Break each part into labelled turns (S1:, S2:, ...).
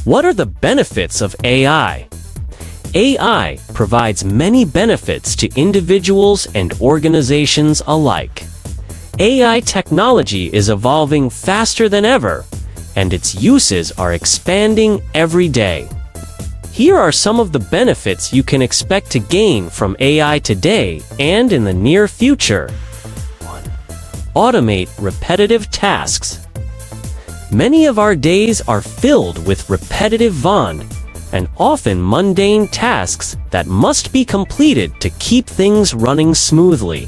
S1: What are the benefits of AI? AI provides many benefits to individuals and organizations alike. AI technology is evolving faster than ever, and its uses are expanding every day. Here are some of the benefits you can expect to gain from AI today and in the near future. 1. Automate repetitive tasks. Many of our days are filled with repetitive and often mundane tasks that must be completed to keep things running smoothly.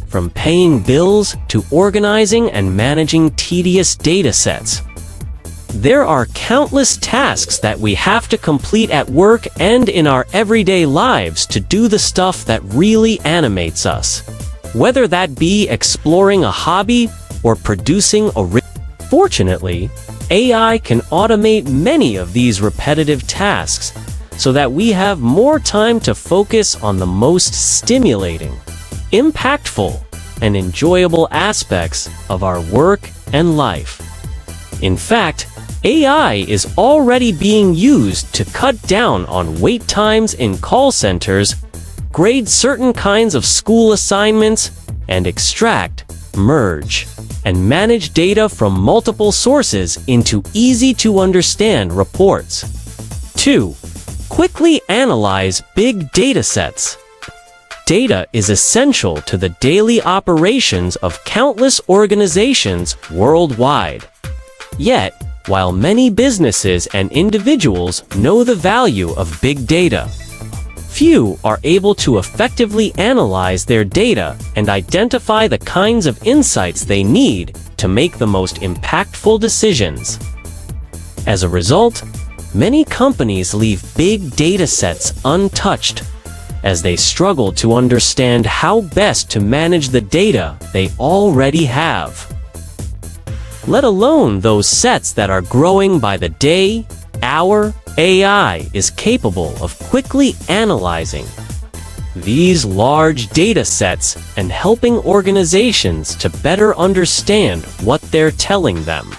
S1: From paying bills to organizing and managing tedious data sets. There are countless tasks that we have to complete at work and in our everyday lives to do the stuff that really animates us. Whether that be exploring a hobby or producing a Fortunately, AI can automate many of these repetitive tasks so that we have more time to focus on the most stimulating, impactful, and enjoyable aspects of our work and life. In fact, AI is already being used to cut down on wait times in call centers, grade certain kinds of school assignments, and extract, merge, and manage data from multiple sources into easy-to-understand reports. 2. Quickly analyze big data sets. Data is essential to the daily operations of countless organizations worldwide. Yet, while many businesses and individuals know the value of big data, few are able to effectively analyze their data and identify the kinds of insights they need to make the most impactful decisions. As a result, many companies leave big data sets untouched, as they struggle to understand how best to manage the data they already have. Let alone those sets that are growing by the day, hour. AI is capable of quickly analyzing these large data sets and helping organizations to better understand what they're telling them.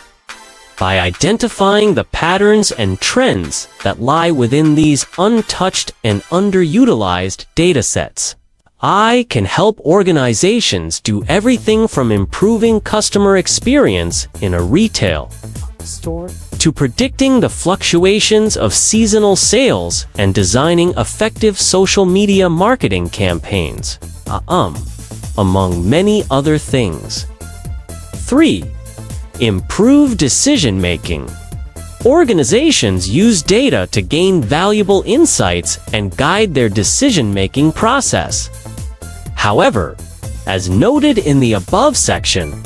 S1: By identifying the patterns and trends that lie within these untouched and underutilized data sets, AI can help organizations do everything from improving customer experience in a retail store to predicting the fluctuations of seasonal sales and designing effective social media marketing campaigns, among many other things. 3. Improve decision-making. Organizations use data to gain valuable insights and guide their decision-making process. However, as noted in the above section,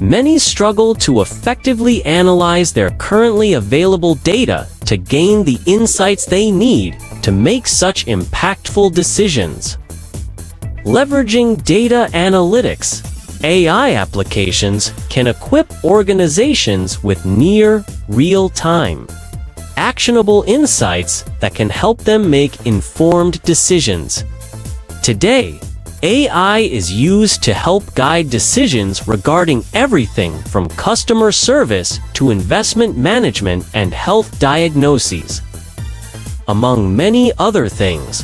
S1: many struggle to effectively analyze their currently available data to gain the insights they need to make such impactful decisions. Leveraging data analytics, AI applications can equip organizations with near real-time, actionable insights that can help them make informed decisions. Today, AI is used to help guide decisions regarding everything from customer service to investment management and health diagnoses, among many other things.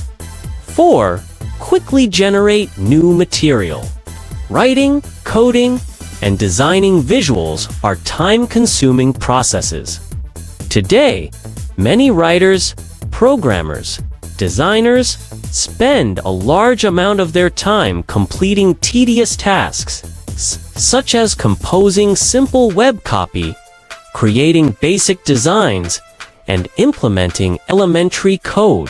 S1: 4. Quickly generate new material. Writing, coding, and designing visuals are time-consuming processes. Today, many writers, programmers, designers spend a large amount of their time completing tedious tasks, such as composing simple web copy, creating basic designs, and implementing elementary code.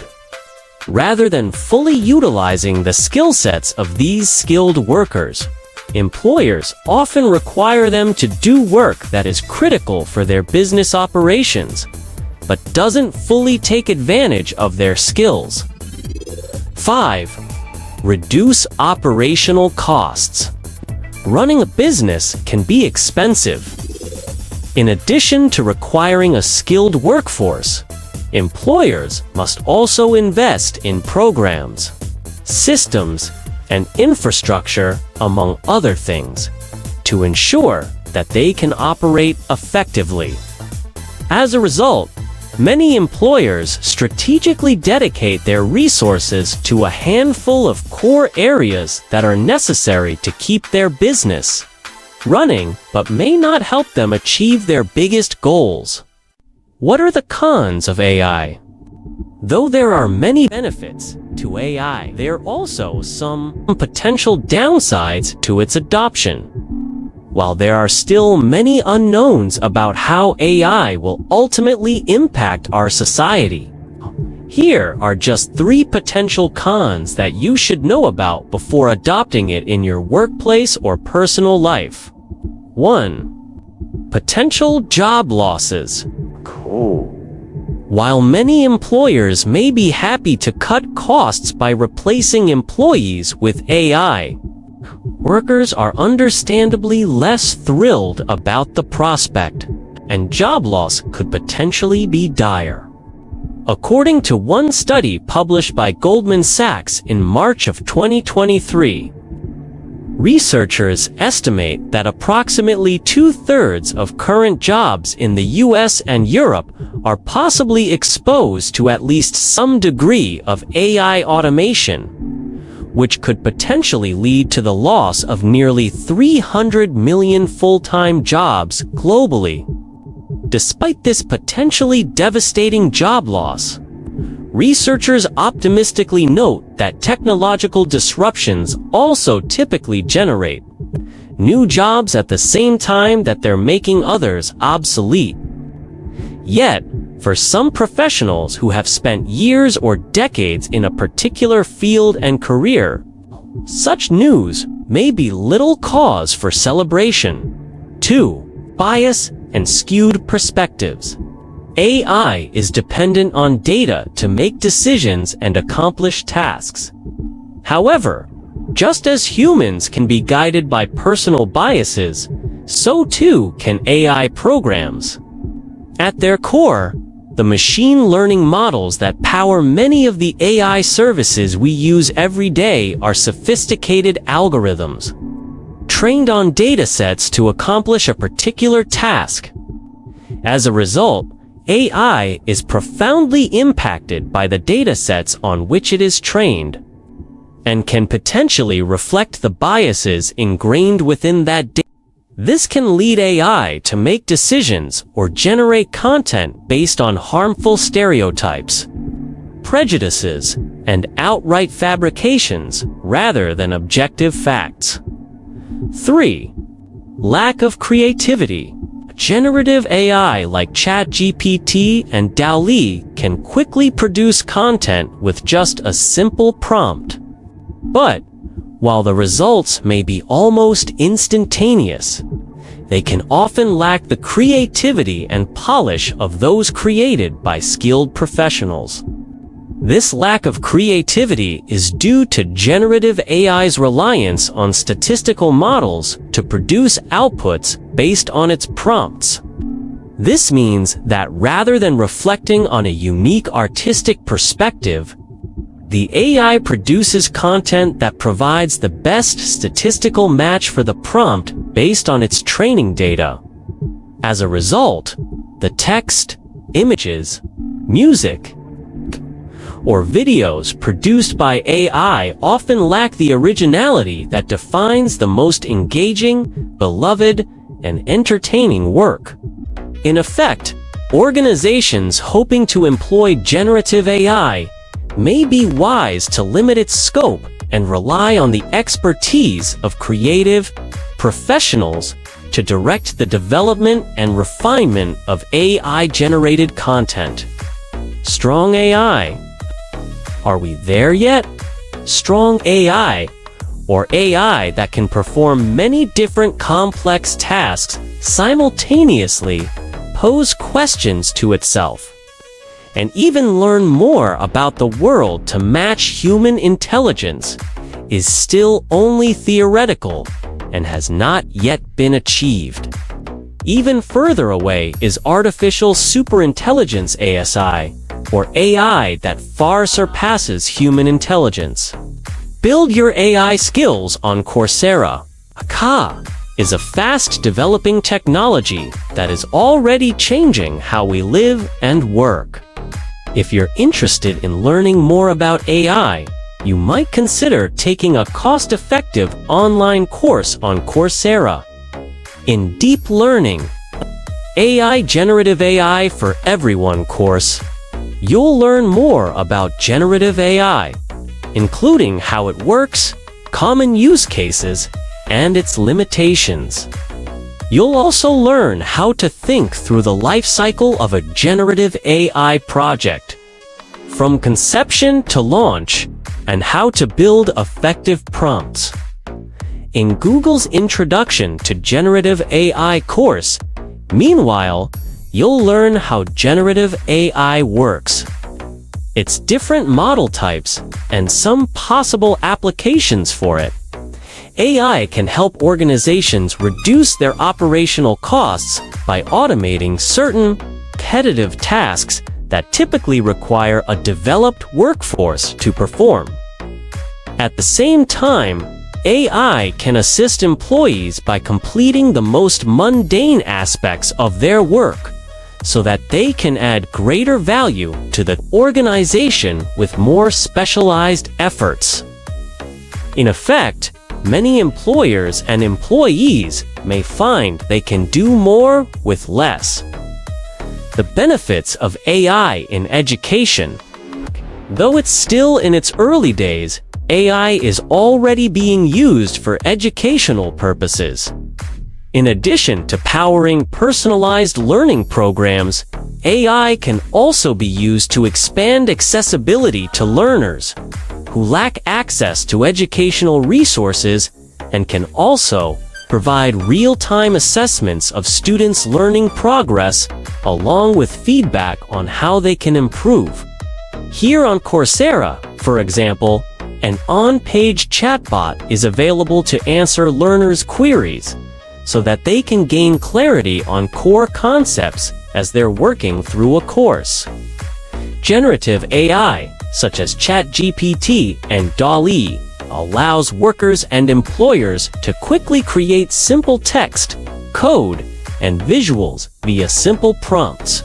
S1: Rather than fully utilizing the skill sets of these skilled workers, employers often require them to do work that is critical for their business operations, but doesn't fully take advantage of their skills. 5. Reduce operational costs. Running a business can be expensive. In addition to requiring a skilled workforce, employers must also invest in programs, systems, and infrastructure, among other things, to ensure that they can operate effectively. As a result, Many employers strategically dedicate their resources to a handful of core areas that are necessary to keep their business running, but may not help them achieve their biggest goals. What are the cons of AI? Though there are many benefits to AI, there are also some potential downsides to its adoption. While there are still many unknowns about how AI will ultimately impact our society, here are just 3 potential cons that you should know about before adopting it in your workplace or personal life. 1. Potential job losses. Cool. While many employers may be happy to cut costs by replacing employees with AI, workers are understandably less thrilled about the prospect, and job loss could potentially be dire. According to one study published by Goldman Sachs in March of 2023, researchers estimate that approximately 2/3 of current jobs in the US and Europe are possibly exposed to at least some degree of AI automation, which could potentially lead to the loss of nearly 300 million full-time jobs globally. Despite this potentially devastating job loss, researchers optimistically note that technological disruptions also typically generate new jobs at the same time that they're making others obsolete. Yet, for some professionals who have spent years or decades in a particular field and career, such news may be little cause for celebration. 2. Bias and skewed perspectives. AI is dependent on data to make decisions and accomplish tasks. However, just as humans can be guided by personal biases, so too can AI programs. At their core, the machine learning models that power many of the AI services we use every day are sophisticated algorithms, trained on datasets to accomplish a particular task. As a result, AI is profoundly impacted by the datasets on which it is trained, and can potentially reflect the biases ingrained within that data. This can lead AI to make decisions or generate content based on harmful stereotypes, prejudices, and outright fabrications rather than objective facts. 3. Lack of creativity. Generative AI like ChatGPT and DALL-E can quickly produce content with just a simple prompt. But, while the results may be almost instantaneous, they can often lack the creativity and polish of those created by skilled professionals. This lack of creativity is due to generative AI's reliance on statistical models to produce outputs based on its prompts. This means that rather than reflecting on a unique artistic perspective, the AI produces content that provides the best statistical match for the prompt based on its training data. As a result, the text, images, music, or videos produced by AI often lack the originality that defines the most engaging, beloved, and entertaining work. In effect, organizations hoping to employ generative AI may be wise to limit its scope and rely on the expertise of creative professionals to direct the development and refinement of AI-generated content. Strong AI. Are we there yet? Strong AI, or AI that can perform many different complex tasks simultaneously, pose questions to itself, and even learn more about the world to match human intelligence, is still only theoretical and has not yet been achieved. Even further away is artificial superintelligence ASI, or AI that far surpasses human intelligence. Build your AI skills on Coursera. is a fast-developing technology that is already changing how we live and work. If you're interested in learning more about AI, you might consider taking a cost-effective online course on Coursera. In Deep Learning, AI Generative AI for Everyone course, you'll learn more about generative AI, including how it works, common use cases, and its limitations. You'll also learn how to think through the life cycle of a generative AI project, from conception to launch, and how to build effective prompts. In Google's Introduction to Generative AI course, meanwhile, you'll learn how generative AI works, its different model types, and some possible applications for it. AI can help organizations reduce their operational costs by automating certain repetitive tasks that typically require a developed workforce to perform. At the same time, AI can assist employees by completing the most mundane aspects of their work, so that they can add greater value to the organization with more specialized efforts. In effect, many employers and employees may find they can do more with less. The benefits of AI in education. Though it's still in its early days, AI is already being used for educational purposes. In addition to powering personalized learning programs, AI can also be used to expand accessibility to learners who lack access to educational resources, and can also provide real-time assessments of students' learning progress, along with feedback on how they can improve. Here on Coursera, for example, an on-page chatbot is available to answer learners' queries, so that they can gain clarity on core concepts as they're working through a course. Generative AI, such as ChatGPT and DALL-E, allows workers and employers to quickly create simple text, code, and visuals via simple prompts.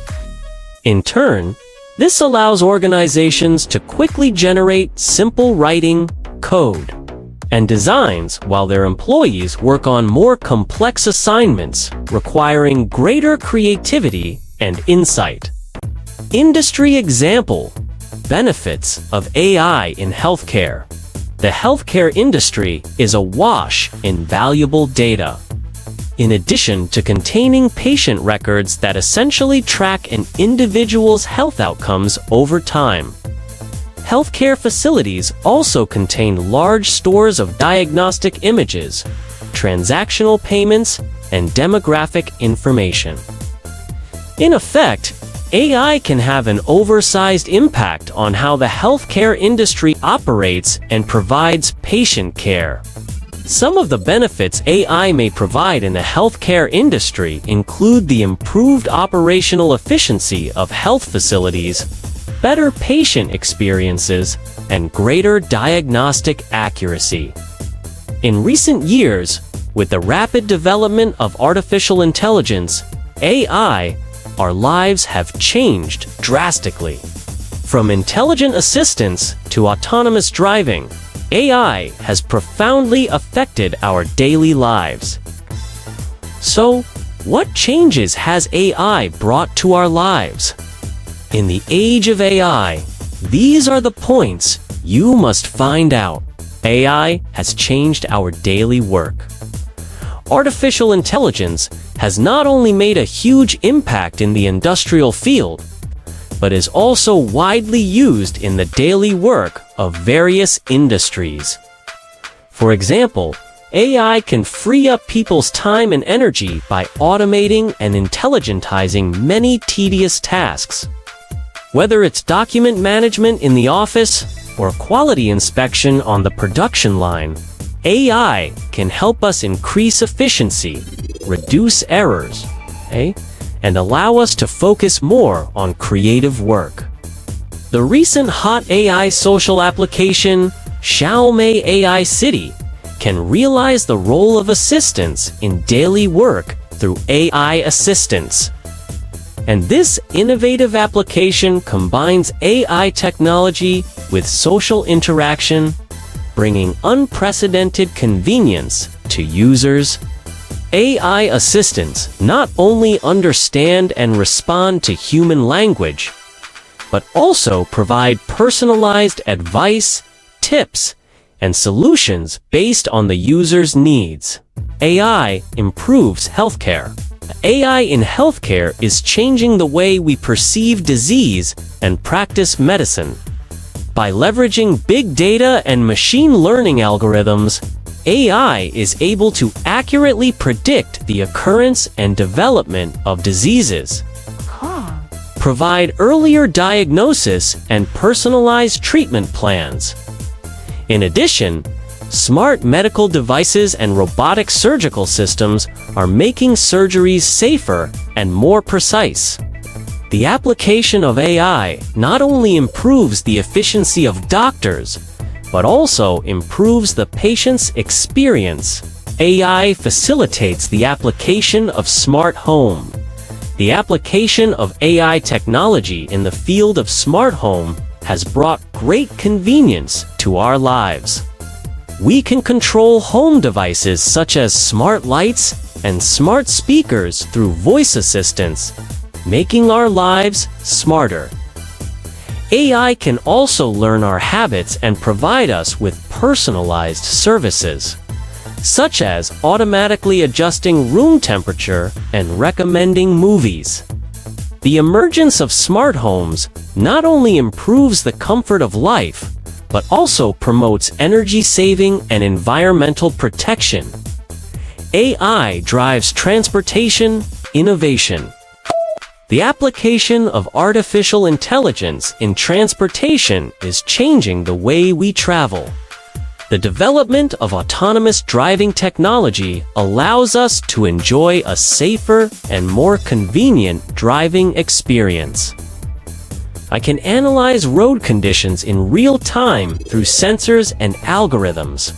S1: In turn, this allows organizations to quickly generate simple writing, code, and designs while their employees work on more complex assignments requiring greater creativity and insight. Industry example: benefits of AI in healthcare. The healthcare industry is awash in valuable data. In addition to containing patient records that essentially track an individual's health outcomes over time, healthcare facilities also contain large stores of diagnostic images, transactional payments, and demographic information. In effect, AI can have an oversized impact on how the healthcare industry operates and provides patient care. Some of the benefits AI may provide in the healthcare industry include the improved operational efficiency of health facilities, better patient experiences, and greater diagnostic accuracy. In recent years, with the rapid development of artificial intelligence, AI, our lives have changed drastically. From intelligent assistants to autonomous driving, AI has profoundly affected our daily lives. So, what changes has AI brought to our lives? In the age of AI, these are the points you must find out. AI has changed our daily work. Artificial intelligence has not only made a huge impact in the industrial field, but is also widely used in the daily work of various industries. For example, AI can free up people's time and energy by automating and intelligentizing many tedious tasks. Whether it's document management in the office or quality inspection on the production line, AI can help us increase efficiency, reduce errors, and allow us to focus more on creative work. The recent hot AI social application, Xiaomi AI City, can realize the role of assistance in daily work through AI assistance. And this innovative application combines AI technology with social interaction, bringing unprecedented convenience to users. AI assistants not only understand and respond to human language, but also provide personalized advice, tips, and solutions based on the user's needs. AI improves healthcare. AI in healthcare is changing the way we perceive disease and practice medicine. By leveraging big data and machine learning algorithms, AI is able to accurately predict the occurrence and development of diseases, provide earlier diagnosis and personalized treatment plans. In addition, smart medical devices and robotic surgical systems are making surgeries safer and more precise. The application of AI not only improves the efficiency of doctors, but also improves the patient's experience. AI facilitates the application of smart home. The application of AI technology in the field of smart home has brought great convenience to our lives. We can control home devices such as smart lights and smart speakers through voice assistants, making our lives smarter. AI can also learn our habits and provide us with personalized services, such as automatically adjusting room temperature and recommending movies. The emergence of smart homes not only improves the comfort of life, but also promotes energy saving and environmental protection. AI drives transportation innovation. The application of artificial intelligence in transportation is changing the way we travel. The development of autonomous driving technology allows us to enjoy a safer and more convenient driving experience. I can analyze road conditions in real time through sensors and algorithms,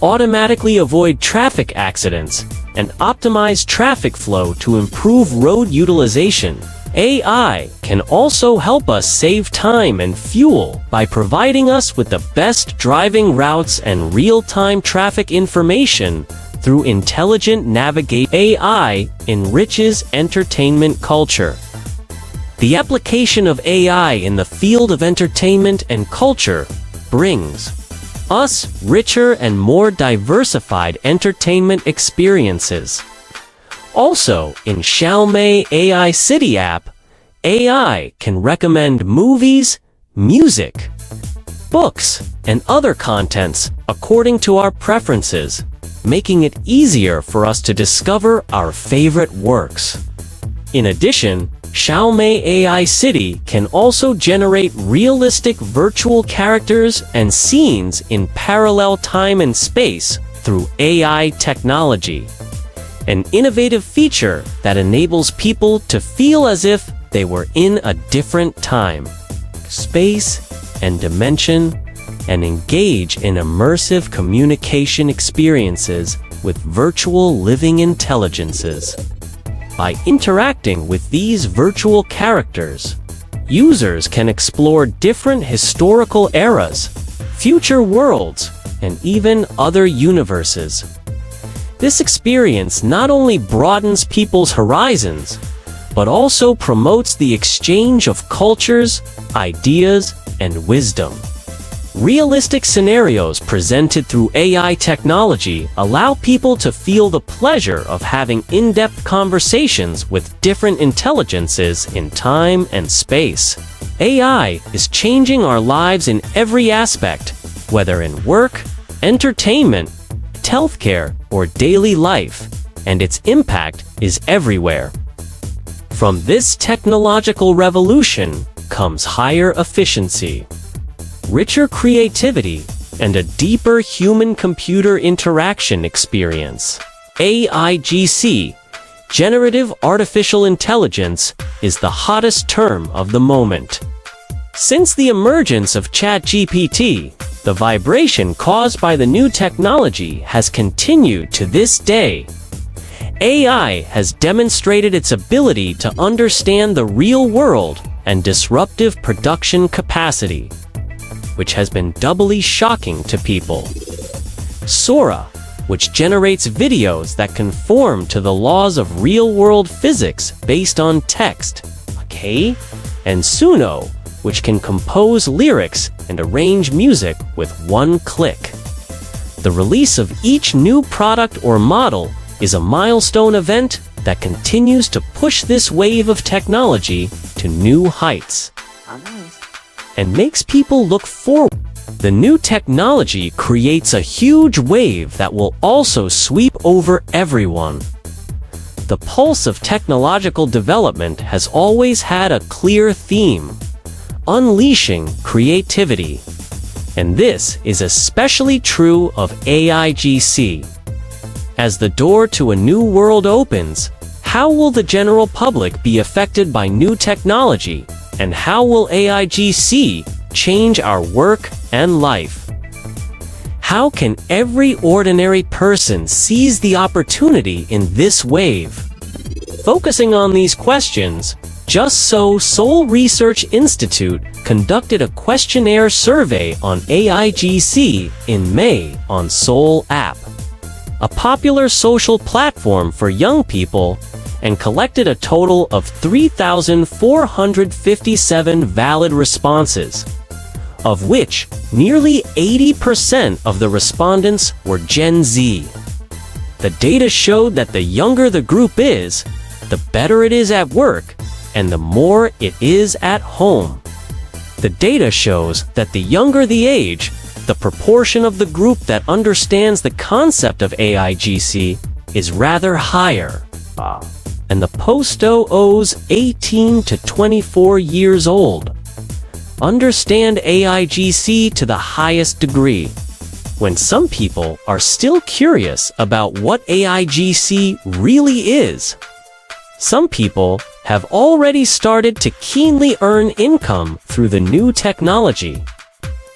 S1: automatically avoid traffic accidents, and optimize traffic flow to improve road utilization. AI can also help us save time and fuel by providing us with the best driving routes and real-time traffic information through intelligent navigation. AI enriches entertainment culture. The application of AI in the field of entertainment and culture brings us richer and more diversified entertainment experiences. Also, in Xiaomi AI City app, AI can recommend movies, music, books, and other contents according to our preferences, making it easier for us to discover our favorite works. In addition, Xiaomi AI City can also generate realistic virtual characters and scenes in parallel time and space through AI technology, an innovative feature that enables people to feel as if they were in a different time, space, and dimension, and engage in immersive communication experiences with virtual living intelligences. By interacting with these virtual characters, users can explore different historical eras, future worlds, and even other universes. This experience not only broadens people's horizons, but also promotes the exchange of cultures, ideas, and wisdom. Realistic scenarios presented through AI technology allow people to feel the pleasure of having in-depth conversations with different intelligences in time and space. AI is changing our lives in every aspect, whether in work, entertainment, healthcare, or daily life, and its impact is everywhere. From this technological revolution comes higher efficiency, richer creativity, and a deeper human-computer interaction experience. AIGC, Generative Artificial Intelligence, is the hottest term of the moment. Since the emergence of ChatGPT, The vibration caused by the new technology has continued to this day. AI has demonstrated its ability to understand the real world and disruptive production capacity, which has been doubly shocking to people. Sora, which generates videos that conform to the laws of real-world physics based on text, okay? And Suno, which can compose lyrics and arrange music with one click. The release of each new product or model is a milestone event that continues to push this wave of technology to new heights and makes people look forward. The new technology creates a huge wave that will also sweep over everyone. The pulse of technological development has always had a clear theme: unleashing creativity. And this is especially true of AIGC. As the door to a new world opens, how will the general public be affected by new technology, and how will AIGC change our work and life? How can every ordinary person seize the opportunity in this wave? Focusing on these questions, Just So Seoul Research Institute conducted a questionnaire survey on AIGC in May on Seoul App, a popular social platform for young people, and collected a total of 3,457 valid responses, of which nearly 80% of the respondents were Gen Z. The data showed that the younger the group is, the better it is at work, and the more it is at home. The data shows that the younger the age, the proportion of the group that understands the concept of AIGC is rather higher. And the post-00s 18 to 24 years old understand AIGC to the highest degree, when some people are still curious about what AIGC really is. Some people have already started to keenly earn income through the new technology.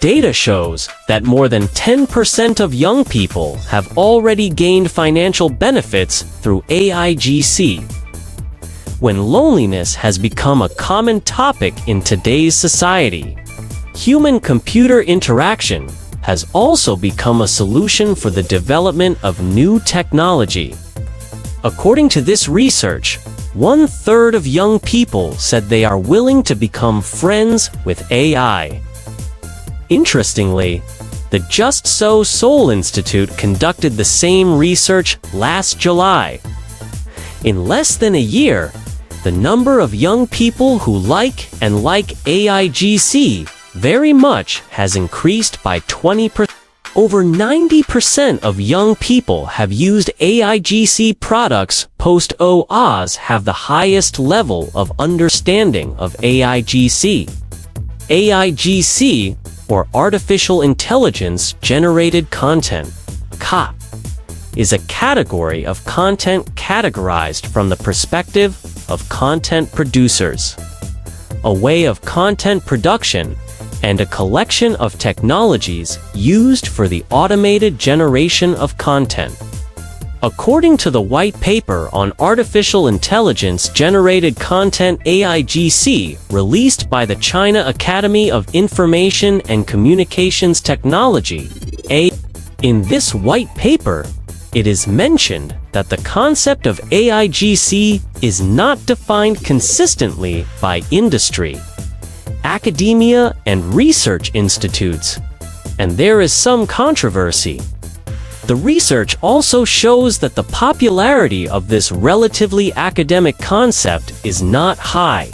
S1: Data shows that more than 10% of young people have already gained financial benefits through AIGC. When loneliness has become a common topic in today's society, human-computer interaction has also become a solution for the development of new technology. According to this research, 1/3 of young people said they are willing to become friends with AI. Interestingly, the Just So Seoul Institute conducted the same research last July. In less than a year, the number of young people who like AIGC very much has increased by 20%. Over 90% of young people have used AIGC products. Post-00s have the highest level of understanding of AIGC. AIGC, or Artificial Intelligence Generated Content, CAGC, is a category of content categorized from the perspective of content producers, a way of content production, and a collection of technologies used for the automated generation of content. According to the white paper on Artificial Intelligence Generated Content AIGC, released by the China Academy of Information and Communications Technology, in this white paper, it is mentioned that the concept of AIGC is not defined consistently by industry, academia, and research institutes, and there is some controversy. The research also shows that the popularity of this relatively academic concept is not high,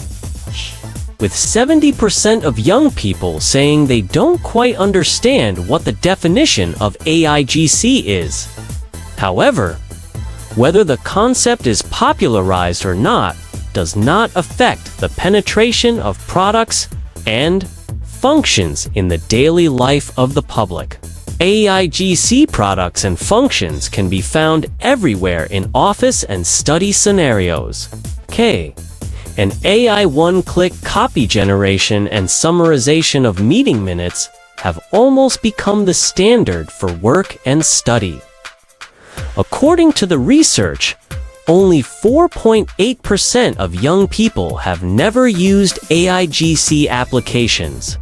S1: with 70% of young people saying they don't quite understand what the definition of AIGC is. However, whether the concept is popularized or not does not affect the penetration of products and functions in the daily life of the public. AIGC products and functions can be found everywhere in office and study scenarios. An AI one-click copy generation and summarization of meeting minutes, have almost become the standard for work and study. According to the research, only 4.8% of young people have never used AIGC applications.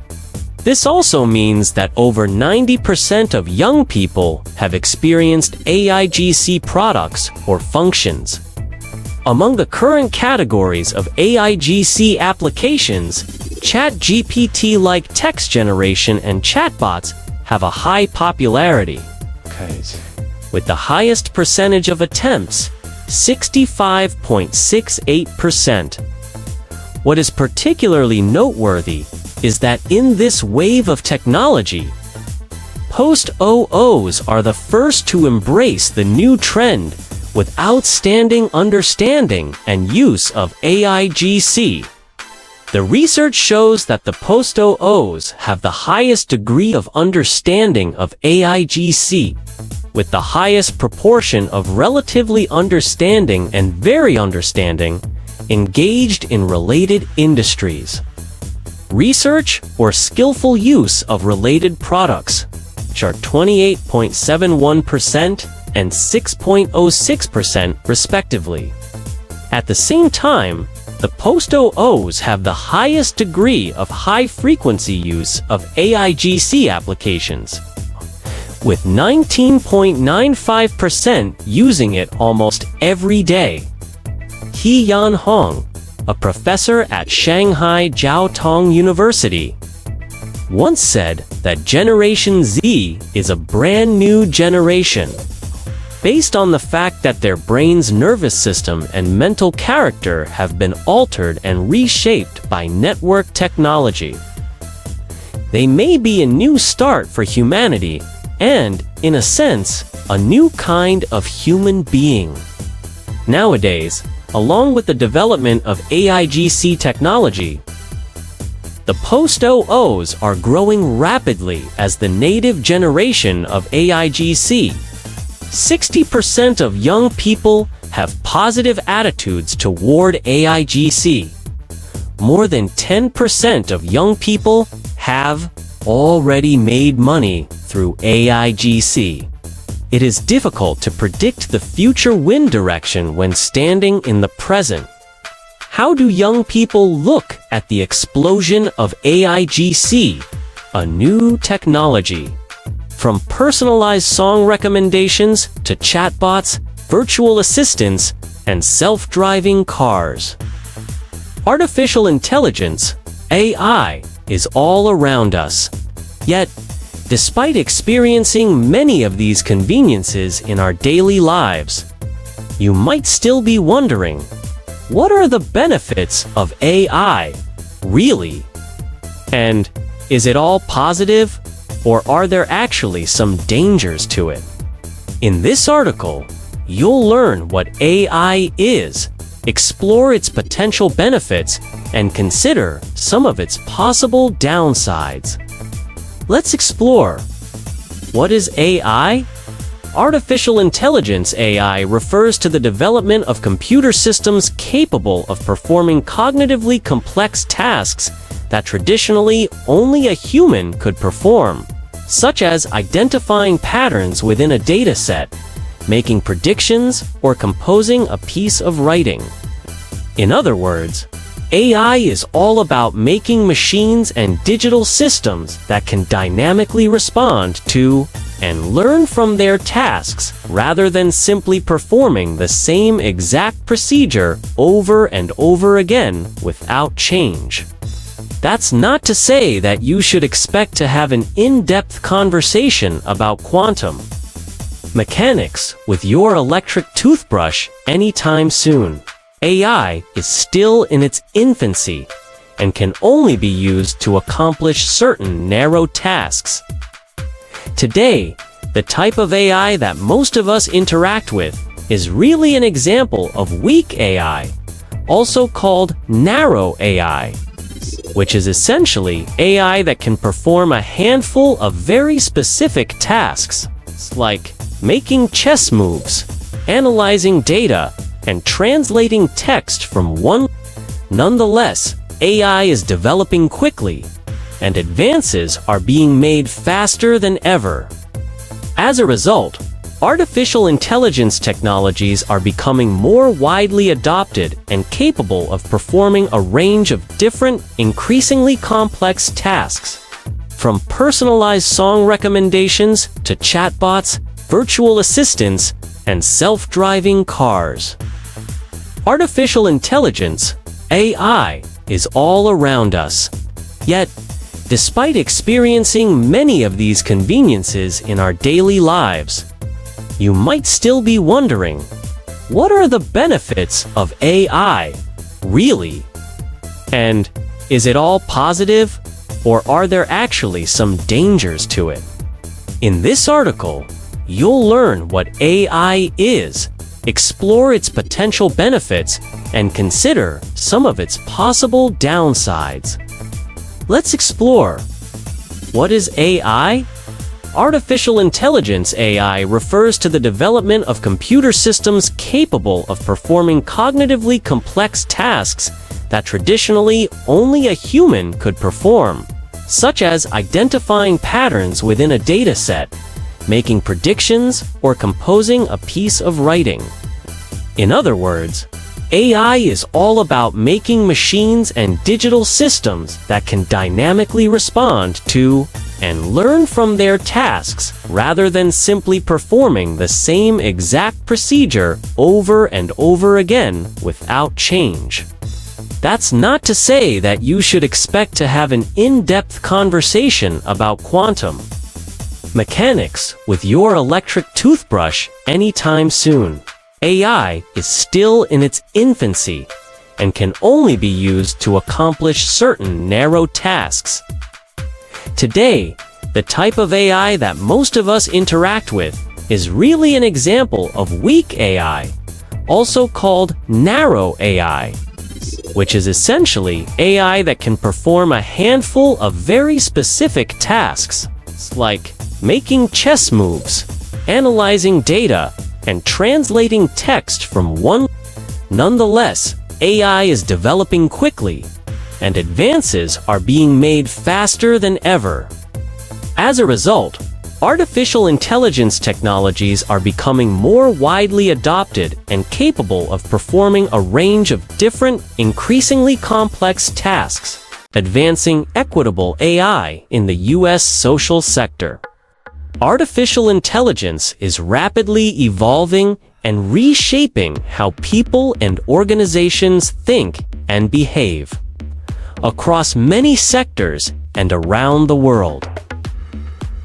S1: This also means that over 90% of young people have experienced AIGC products or functions. Among the current categories of AIGC applications, ChatGPT-like text generation and chatbots have a high popularity, with the highest percentage of attempts, 65.68%. What is particularly noteworthy is that in this wave of technology, post-OOs are the first to embrace the new trend with outstanding understanding and use of AIGC. The research shows that the post-OOs have the highest degree of understanding of AIGC, with the highest proportion of relatively understanding and very understanding engaged in related industries. Research or skillful use of related products, which are 28.71% and 6.06% respectively. At the same time, the post-OOs have the highest degree of high-frequency use of AIGC applications, with 19.95% using it almost every day. He-Yan Hong, a professor at Shanghai Jiao Tong University, once said that Generation Z is a brand new generation, based on the fact that their brain's nervous system and mental character have been altered and reshaped by network technology. They may be a new start for humanity and, in a sense, a new kind of human being. Nowadays, along with the development of AIGC technology, the post-OOs are growing rapidly as the native generation of AIGC. 60% of young people have positive attitudes toward AIGC. More than 10% of young people have already made money through AIGC. It is difficult to predict the future wind direction when standing in the present. How do young people look at the explosion of AIGC, a new technology? From personalized song recommendations to chatbots, virtual assistants, and self-driving cars. Artificial intelligence, AI, is all around us. Yet, despite experiencing many of these conveniences in our daily lives, you might still be wondering, what are the benefits of AI, really? And is it all positive, or are there actually some dangers to it? In this article, you'll learn what AI is, explore its potential benefits, and consider some of its possible downsides. Let's explore. What is AI? Artificial intelligence AI refers to the development of computer systems capable of performing cognitively complex tasks that traditionally only a human could perform, such as identifying patterns within a data set, making predictions, or composing a piece of writing. In other words, AI is all about making machines and digital systems that can dynamically respond to and learn from their tasks rather than simply performing the same exact procedure over and over again without change. That's not to say that you should expect to have an in-depth conversation about quantum mechanics with your electric toothbrush anytime soon. AI is still in its infancy and can only be used to accomplish certain narrow tasks. Today, the type of AI that most of us interact with is really an example of weak AI, also called narrow AI, which is essentially AI that can perform a handful of very specific tasks, like making chess moves, analyzing data, and translating text from one. Nonetheless, AI is developing quickly, and advances are being made faster than ever. As a result, artificial intelligence technologies are becoming more widely adopted and capable of performing a range of different, increasingly complex tasks. From personalized song recommendations to chatbots, virtual assistants, and self-driving cars. Artificial intelligence, AI, is all around us. Yet, despite experiencing many of these conveniences in our daily lives, you might still be wondering, what are the benefits of AI, really? And is it all positive, or are there actually some dangers to it? In this article, you'll learn what AI is, explore its potential benefits, and consider some of its possible downsides. Let's explore. What is AI? Artificial intelligence (AI) refers to the development of computer systems capable of performing cognitively complex tasks that traditionally only a human could perform, such as identifying patterns within a dataset, making predictions, or composing a piece of writing. In other words, AI is all about making machines and digital systems that can dynamically respond to and learn from their tasks rather than simply performing the same exact procedure over and over again without change. That's not to say that you should expect to have an in-depth conversation about quantum mechanics with your electric toothbrush anytime soon. AI is still in its infancy and can only be used to accomplish certain narrow tasks. Today, the type of AI that most of us interact with is really an example of weak AI, also called narrow AI, which is essentially AI that can perform a handful of very specific tasks, like making chess moves, analyzing data, and translating text from one. Nonetheless, AI is developing quickly, and advances are being made faster than ever. As a result, artificial intelligence technologies are becoming more widely adopted and capable of performing a range of different, increasingly complex tasks, advancing equitable AI in the U.S. social sector. Artificial intelligence is rapidly evolving and reshaping how people and organizations think and behave across many sectors and around the world.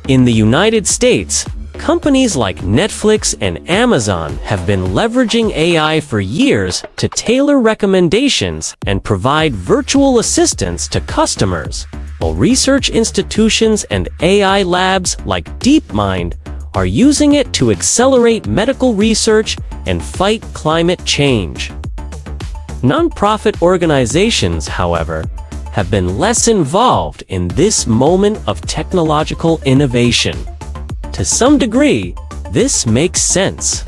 S1: In the United States, companies like Netflix and Amazon have been leveraging AI for years to tailor recommendations and provide virtual assistants to customers, while research institutions and AI labs like DeepMind are using it to accelerate medical research and fight climate change. Nonprofit organizations, however, have been less involved in this moment of technological innovation. To some degree, this makes sense.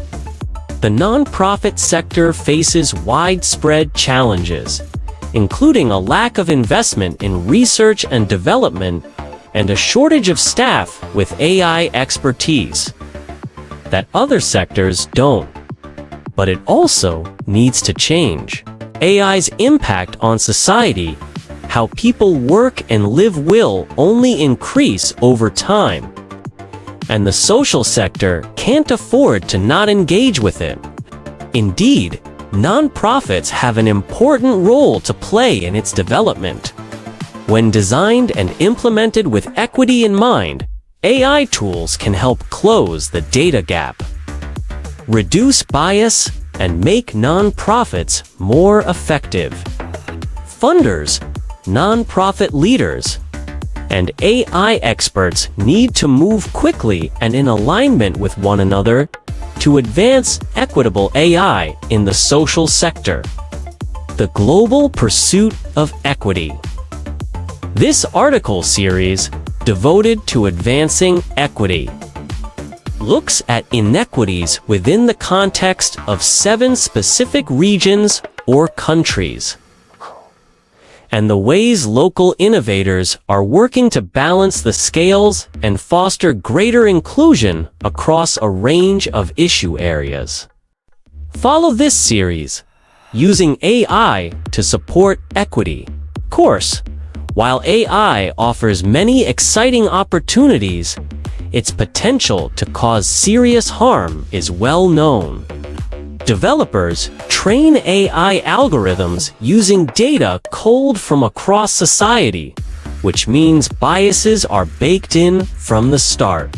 S1: The nonprofit sector faces widespread challenges, including a lack of investment in research and development and a shortage of staff with AI expertise that other sectors don't. But it also needs to change. AI's impact on society, how people work and live, will only increase over time, and the social sector can't afford to not engage with it. Indeed, nonprofits have an important role to play in its development. When designed and implemented with equity in mind, AI tools can help close the data gap, reduce bias, and make nonprofits more effective. Funders, nonprofit leaders, and AI experts need to move quickly and in alignment with one another to advance equitable AI in the social sector. The global pursuit of equity. This article series, devoted to advancing equity, looks at inequities within the context of 7 specific regions or countries, and the ways local innovators are working to balance the scales and foster greater inclusion across a range of issue areas. Follow this series, Using AI to Support Equity course. While AI offers many exciting opportunities, its potential to cause serious harm is well known. Developers train AI algorithms using data culled from across society, which means biases are baked in from the start.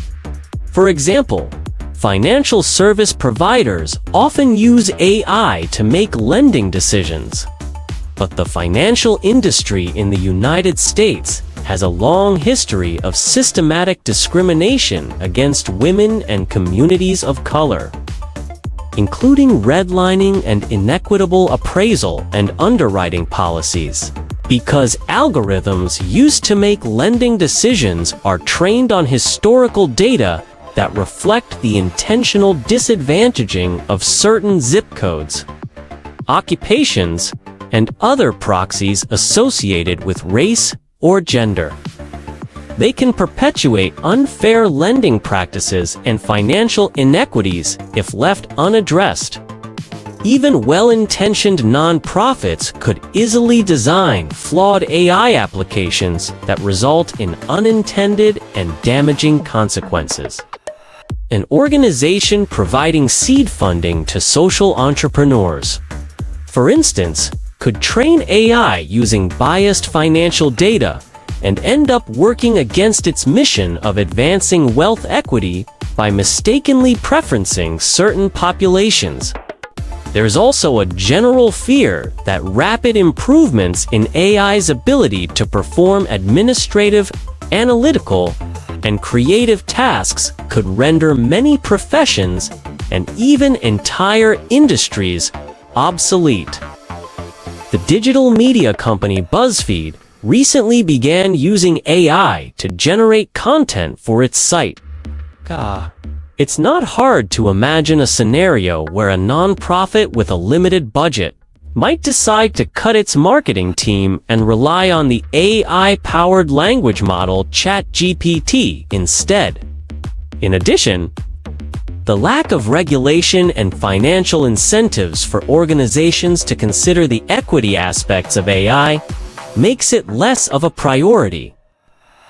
S1: For example, financial service providers often use AI to make lending decisions. But the financial industry in the United States has a long history of systematic discrimination against women and communities of color, including redlining and inequitable appraisal and underwriting policies. Because algorithms used to make lending decisions are trained on historical data that reflect the intentional disadvantaging of certain zip codes, occupations, and other proxies associated with race or gender. They can perpetuate unfair lending practices and financial inequities if left unaddressed. Even well-intentioned nonprofits could easily design flawed AI applications that result in unintended and damaging consequences. An organization providing seed funding to social entrepreneurs, for instance, could train AI using biased financial data and end up working against its mission of advancing wealth equity by mistakenly preferencing certain populations. There's also a general fear that rapid improvements in AI's ability to perform administrative, analytical, and creative tasks could render many professions and even entire industries obsolete. The digital media company BuzzFeed recently began using AI to generate content for its site. It's not hard to imagine a scenario where a nonprofit with a limited budget might decide to cut its marketing team and rely on the AI-powered language model ChatGPT instead. In addition, the lack of regulation and financial incentives for organizations to consider the equity aspects of AI makes it less of a priority.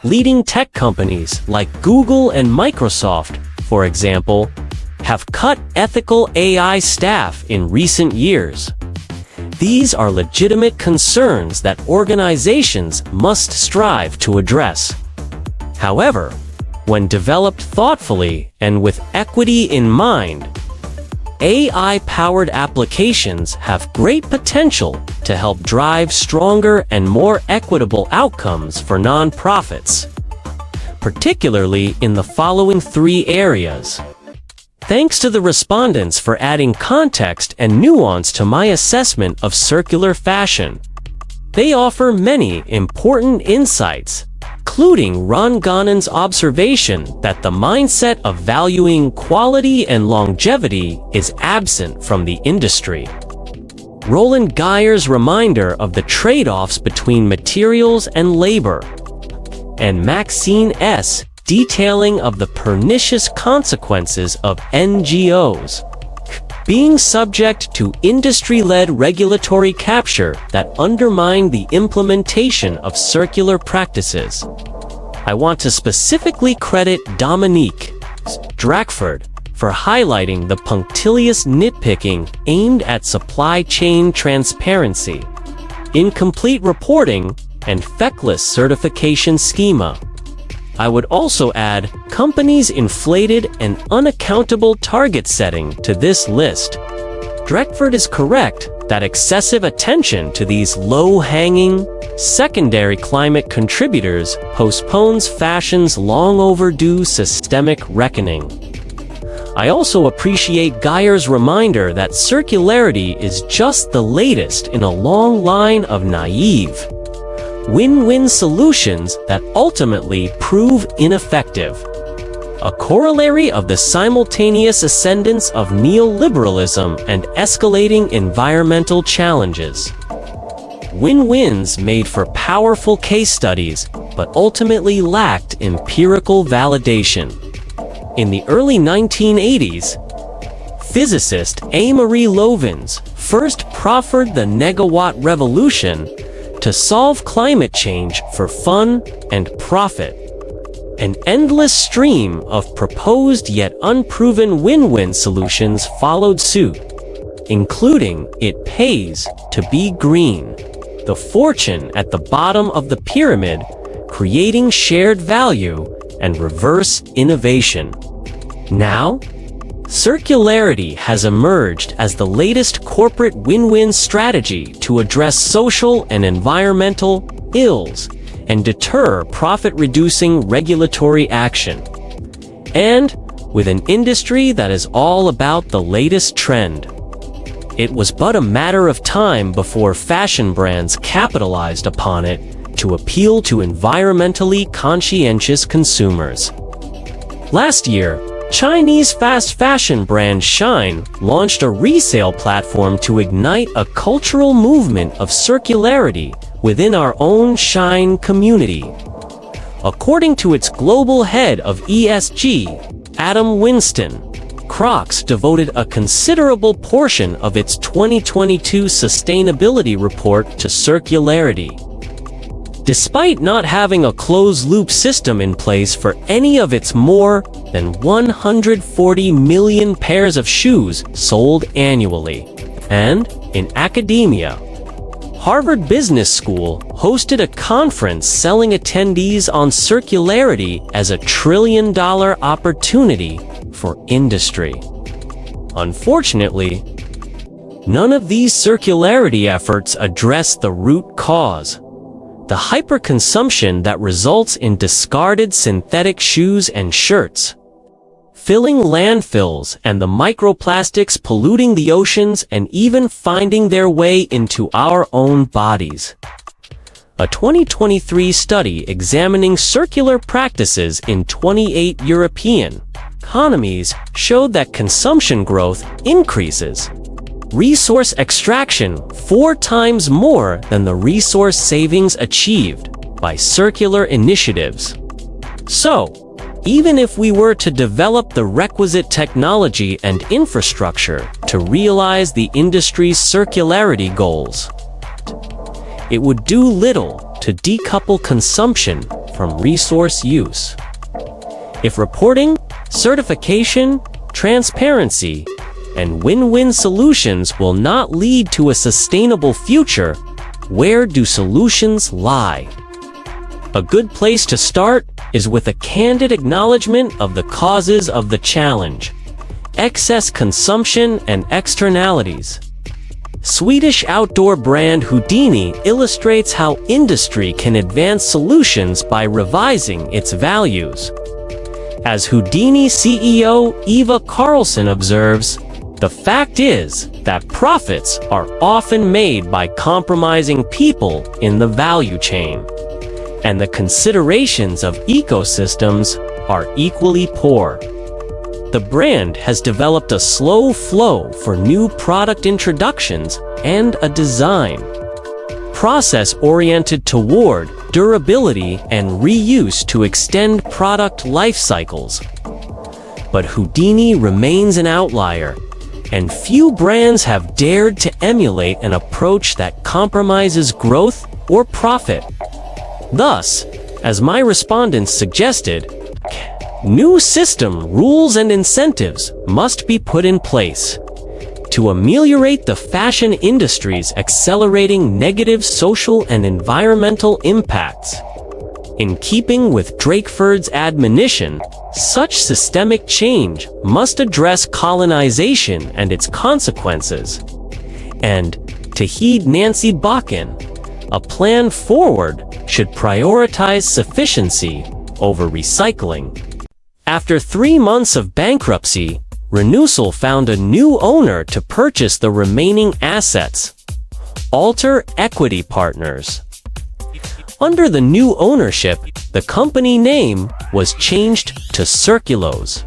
S1: Leading tech companies like Google and Microsoft, for example, have cut ethical AI staff in recent years. These are legitimate concerns that organizations must strive to address. However, when developed thoughtfully and with equity in mind, AI-powered applications have great potential to help drive stronger and more equitable outcomes for nonprofits, particularly in the following 3 areas. Thanks to the respondents for adding context and nuance to my assessment of circular fashion. They offer many important insights, including Ron Ganon's observation that the mindset of valuing quality and longevity is absent from the industry, Roland Geyer's reminder of the trade-offs between materials and labor, and Maxine S. detailing of the pernicious consequences of NGOs being subject to industry-led regulatory capture that undermine the implementation of circular practices. I want to specifically credit Dominique Drakeford for highlighting the punctilious nitpicking aimed at supply chain transparency, incomplete reporting, and feckless certification schema. I would also add companies' inflated and unaccountable target setting to this list. Drakeford is correct that excessive attention to these low-hanging, secondary climate contributors postpones fashion's long-overdue systemic reckoning. I also appreciate Geyer's reminder that circularity is just the latest in a long line of naive, win-win solutions that ultimately prove ineffective. A corollary of the simultaneous ascendance of neoliberalism and escalating environmental challenges. Win-wins made for powerful case studies, but ultimately lacked empirical validation. In the early 1980s, physicist Amory Lovins first proffered the negawatt revolution to solve climate change for fun and profit. An endless stream of proposed yet unproven win-win solutions followed suit, including "It pays to be green," the fortune at the bottom of the pyramid, creating shared value and reverse innovation. Now, circularity has emerged as the latest corporate win-win strategy to address social and environmental ills and deter profit-reducing regulatory action. And with an industry that is all about the latest trend, it was but a matter of time before fashion brands capitalized upon it to appeal to environmentally conscientious consumers. Last year, Chinese fast fashion brand Shein launched a resale platform to ignite a cultural movement of circularity within our own Shein community. According to its global head of ESG, Adam Winston, Crocs devoted a considerable portion of its 2022 sustainability report to circularity. Despite not having a closed-loop system in place for any of its more than 140 million pairs of shoes sold annually. And, in academia, Harvard Business School hosted a conference selling attendees on circularity as a trillion-dollar opportunity for industry. Unfortunately, none of these circularity efforts address the root cause: the hyperconsumption that results in discarded synthetic shoes and shirts, filling landfills, and the microplastics polluting the oceans and even finding their way into our own bodies. A 2023 study examining circular practices in 28 European economies showed that consumption growth increases resource extraction 4 times more than the resource savings achieved by circular initiatives. So, even if we were to develop the requisite technology and infrastructure to realize the industry's circularity goals, it would do little to decouple consumption from resource use. If reporting, certification, transparency, and win-win solutions will not lead to a sustainable future, where do solutions lie? A good place to start is with a candid acknowledgement of the causes of the challenge: excess consumption and externalities. Swedish outdoor brand Houdini illustrates how industry can advance solutions by revising its values. As Houdini CEO Eva Karlsson observes, the fact is that profits are often made by compromising people in the value chain, and the considerations of ecosystems are equally poor. The brand has developed a slow flow for new product introductions and a design process oriented toward durability and reuse to extend product life cycles. But Houdini remains an outlier, and few brands have dared to emulate an approach that compromises growth or profit. Thus, as my respondents suggested, new system rules and incentives must be put in place to ameliorate the fashion industry's accelerating negative social and environmental impacts. In keeping with Drakeford's admonition, such systemic change must address colonization and its consequences. And, to heed Nancy Bakken, a plan forward should prioritize sufficiency over recycling. After 3 months of bankruptcy, Renewcell found a new owner to purchase the remaining assets: Alter Equity Partners. Under the new ownership, the company name was changed to Circulose,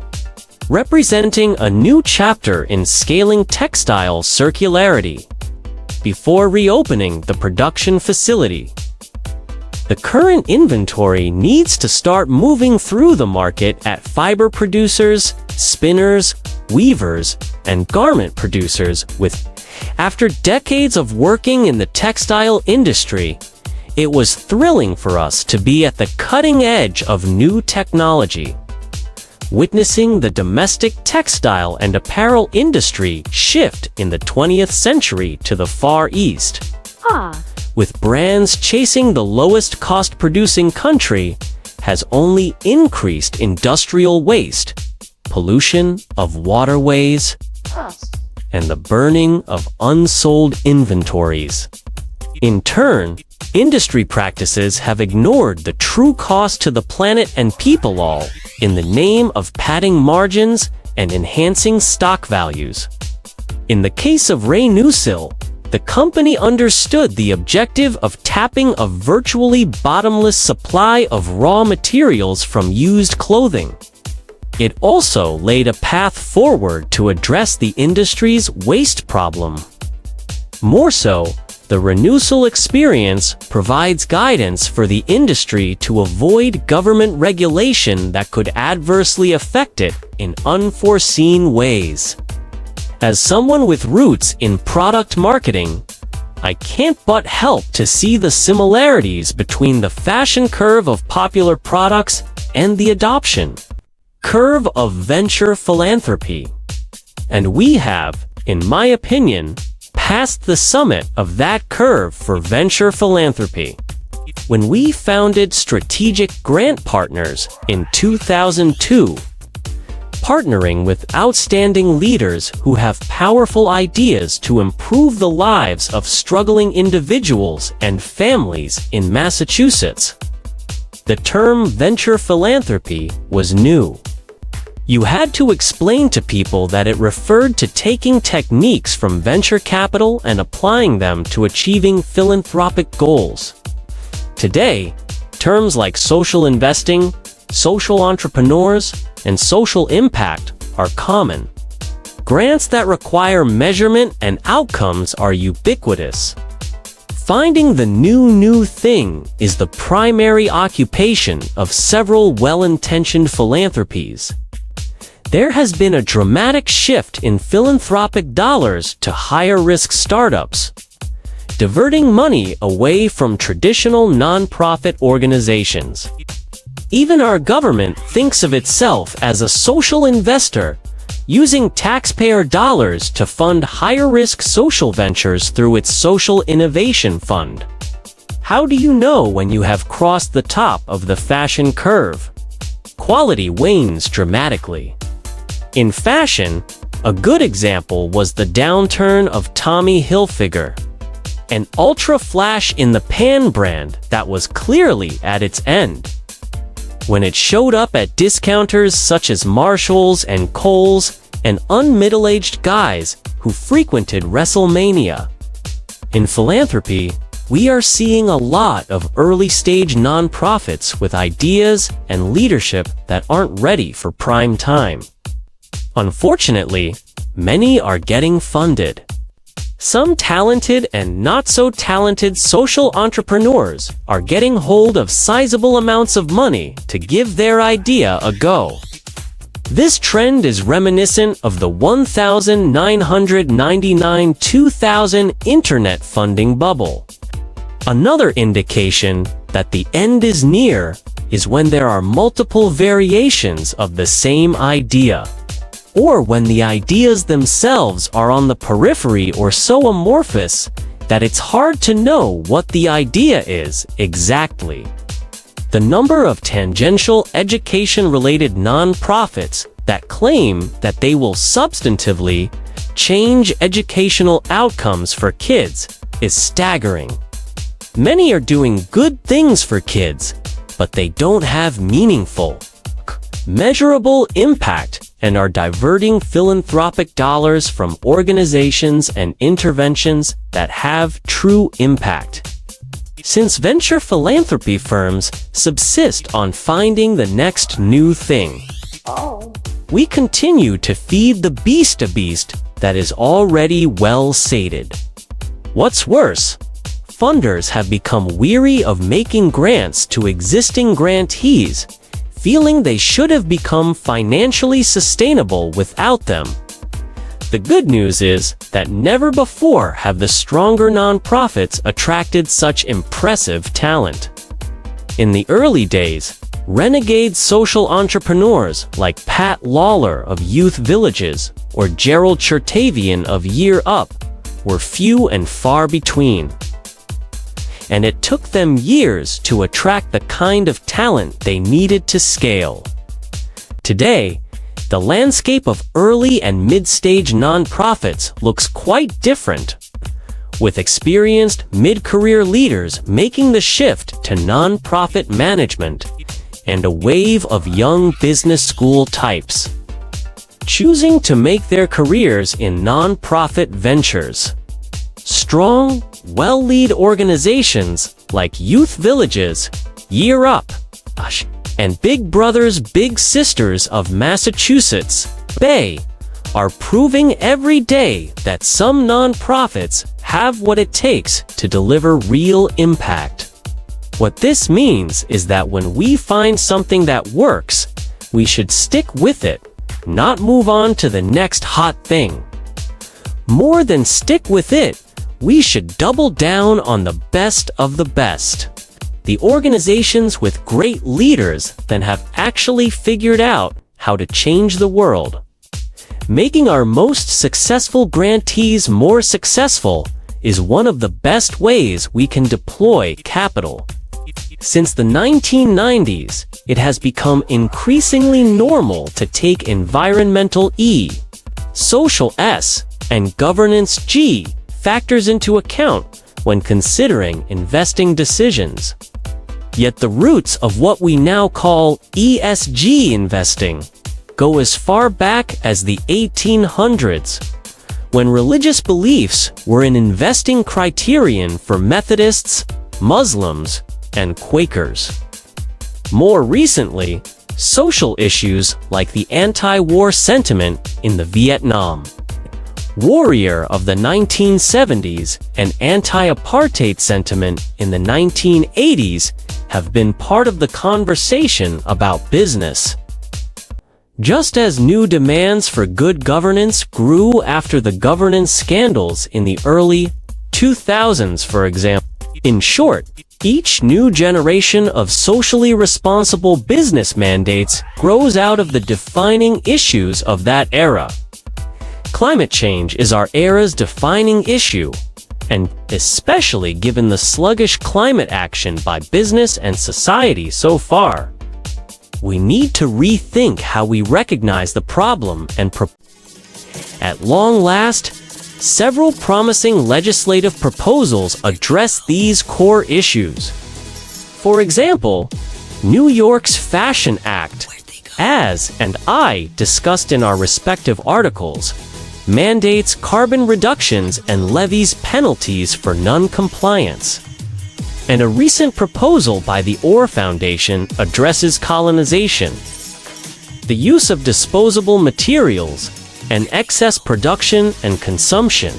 S1: representing a new chapter in scaling textile circularity. before reopening the production facility. The current inventory needs to start moving through the market at fiber producers, spinners, weavers, and garment producers After decades of working in the textile industry, it was thrilling for us to be at the cutting edge of new technology. Witnessing the domestic textile and apparel industry shift in the 20th century to the Far East. With brands chasing the lowest cost producing country, has only increased industrial waste, pollution of waterways, and the burning of unsold inventories. In turn, industry practices have ignored the true cost to the planet and people, all in the name of padding margins and enhancing stock values. In the case of Renewcell, the company understood the objective of tapping a virtually bottomless supply of raw materials from used clothing. It also laid a path forward to address the industry's waste problem. More so, the Renewcell experience provides guidance for the industry to avoid government regulation that could adversely affect it in unforeseen ways. As someone with roots in product marketing, I can't but help to see the similarities between the fashion curve of popular products and the adoption curve of venture philanthropy. And we have, in my opinion, passed the summit of that curve for venture philanthropy. When we founded Strategic Grant Partners in 2002, partnering with outstanding leaders who have powerful ideas to improve the lives of struggling individuals and families in Massachusetts. The term venture philanthropy was new. You had to explain to people that it referred to taking techniques from venture capital and applying them to achieving philanthropic goals. Today, terms like social investing, social entrepreneurs, and social impact are common. Grants that require measurement and outcomes are ubiquitous. Finding the new thing is the primary occupation of several well-intentioned philanthropies. There has been a dramatic shift in philanthropic dollars to higher-risk startups, diverting money away from traditional nonprofit organizations. Even our government thinks of itself as a social investor, using taxpayer dollars to fund higher-risk social ventures through its Social Innovation Fund. How do you know when you have crossed the top of the fashion curve? Quality wanes dramatically. In fashion, a good example was the downturn of Tommy Hilfiger, an ultra-flash-in-the-pan brand that was clearly at its end. When it showed up at discounters such as Marshalls and Kohl's, and unmiddle-aged guys who frequented WrestleMania. In philanthropy, we are seeing a lot of early-stage nonprofits with ideas and leadership that aren't ready for prime time. Unfortunately, many are getting funded. Some talented and not-so-talented social entrepreneurs are getting hold of sizable amounts of money to give their idea a go. This trend is reminiscent of the 1999-2000 internet funding bubble. Another indication that the end is near is when there are multiple variations of the same idea, or when the ideas themselves are on the periphery or so amorphous that it's hard to know what the idea is exactly. The number of tangential education-related nonprofits that claim that they will substantively change educational outcomes for kids is staggering. Many are doing good things for kids, but they don't have meaningful, measurable impact and are diverting philanthropic dollars from organizations and interventions that have true impact. Since venture philanthropy firms subsist on finding the next new thing, we continue to feed the beast a beast that is already well sated. What's worse, funders have become weary of making grants to existing grantees, feeling they should have become financially sustainable without them. The good news is that never before have the stronger nonprofits attracted such impressive talent. In the early days, renegade social entrepreneurs like Pat Lawler of Youth Villages or Gerald Chertavian of Year Up were few and far between. And it took them years to attract the kind of talent they needed to scale. Today, the landscape of early and mid-stage nonprofits looks quite different, with experienced mid-career leaders making the shift to nonprofit management and a wave of young business school types choosing to make their careers in nonprofit ventures. Strong, well-led organizations like Youth Villages, Year Up, and Big Brothers Big Sisters of Massachusetts Bay are proving every day that some nonprofits have what it takes to deliver real impact. What this means is that when we find something that works, we should stick with it, not move on to the next hot thing. More than stick with it, we should double down on the best of the best. The organizations with great leaders then have actually figured out how to change the world. Making our most successful grantees more successful is one of the best ways we can deploy capital. Since the 1990s, it has become increasingly normal to take environmental E, social S, and governance G factors into account when considering investing decisions. Yet the roots of what we now call ESG investing go as far back as the 1800s, when religious beliefs were an investing criterion for Methodists, Muslims, and Quakers. More recently, social issues like the anti-war sentiment in the Vietnam Warrior of the 1970s and anti-apartheid sentiment in the 1980s have been part of the conversation about business. Just as new demands for good governance grew after the governance scandals in the early 2000s, for example. In short, each new generation of socially responsible business mandates grows out of the defining issues of that era. Climate change is our era's defining issue, and especially given the sluggish climate action by business and society so far, we need to rethink how we recognize the problem and At long last, several promising legislative proposals address these core issues. For example, New York's Fashion Act, as and I discussed in our respective articles, mandates carbon reductions and levies penalties for non-compliance. And a recent proposal by the Orr Foundation addresses colonization, the use of disposable materials, and excess production and consumption.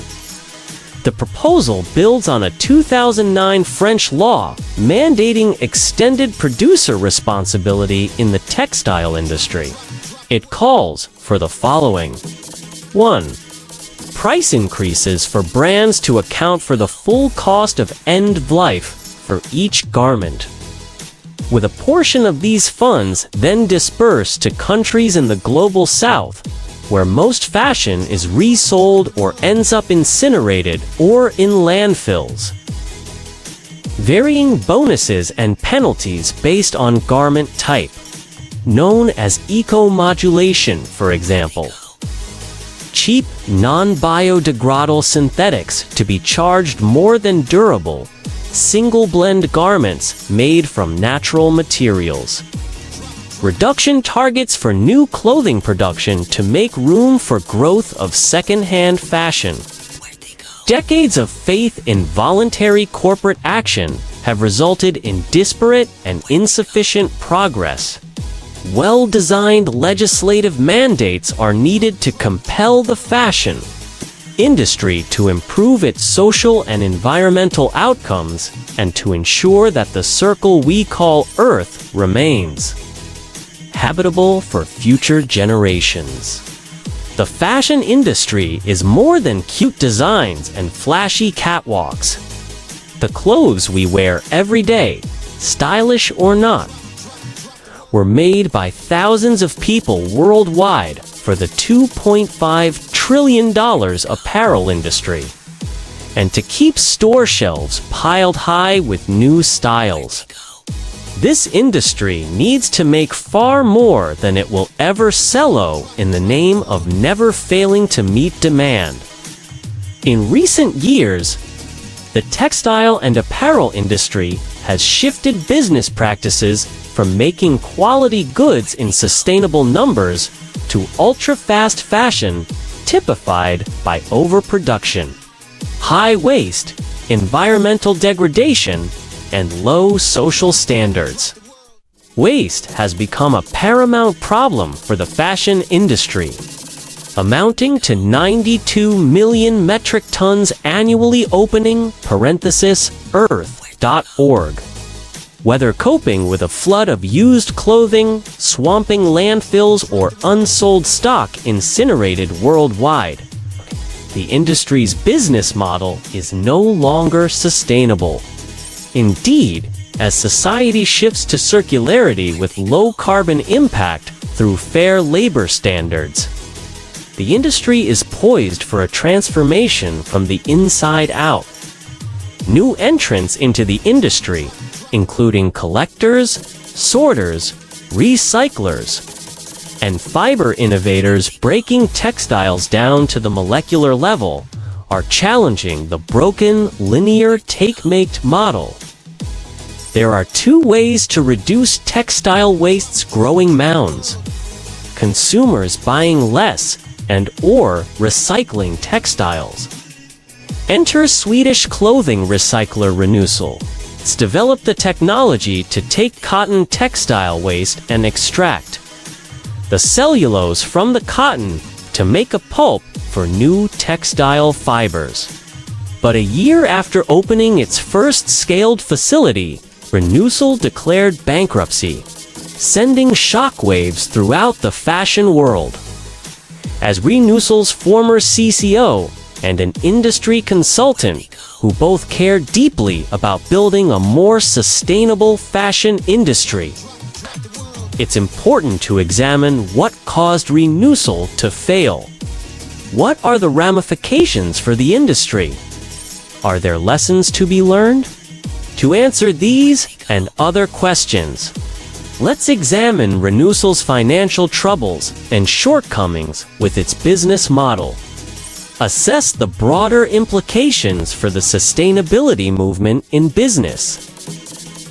S1: The proposal builds on a 2009 French law mandating extended producer responsibility in the textile industry. It calls for the following. 1. Price increases for brands to account for the full cost of end of life for each garment, with a portion of these funds then dispersed to countries in the global south, where most fashion is resold or ends up incinerated or in landfills. Varying bonuses and penalties based on garment type, known as eco-modulation, for example. Cheap, non-biodegradable synthetics to be charged more than durable, single-blend garments made from natural materials. Reduction targets for new clothing production to make room for growth of second-hand fashion. Decades of faith in voluntary corporate action have resulted in disparate and insufficient progress. Well-designed legislative mandates are needed to compel the fashion industry to improve its social and environmental outcomes and to ensure that the circle we call Earth remains habitable for future generations. The fashion industry is more than cute designs and flashy catwalks. The clothes we wear every day, stylish or not, were made by thousands of people worldwide for the $2.5 trillion apparel industry, and to keep store shelves piled high with new styles. This industry needs to make far more than it will ever sell in the name of never failing to meet demand. In recent years, the textile and apparel industry has shifted business practices from making quality goods in sustainable numbers to ultra-fast fashion typified by overproduction, high waste, environmental degradation, and low social standards. Waste has become a paramount problem for the fashion industry, amounting to 92 million metric tons annually, Earth.org. Whether coping with a flood of used clothing, swamping landfills, or unsold stock incinerated worldwide, the industry's business model is no longer sustainable. Indeed, as society shifts to circularity with low carbon impact through fair labor standards, the industry is poised for a transformation from the inside out. New entrants into the industry, including collectors, sorters, recyclers, and fiber innovators breaking textiles down to the molecular level, are challenging the broken, linear take-make model. There are two ways to reduce textile waste's growing mounds: consumers buying less and/or recycling textiles. Enter Swedish clothing recycler Renewcell. It's developed the technology to take cotton textile waste and extract the cellulose from the cotton to make a pulp for new textile fibers. But a year after opening its first scaled facility, Renewcell declared bankruptcy, sending shockwaves throughout the fashion world. As Renewcell's former CCO and an industry consultant who both care deeply about building a more sustainable fashion industry, it's important to examine what caused Renewcell to fail. What are the ramifications for the industry? Are there lessons to be learned? To answer these and other questions, let's examine Renewcell's financial troubles and shortcomings with its business model. Assess the broader implications for the sustainability movement in business,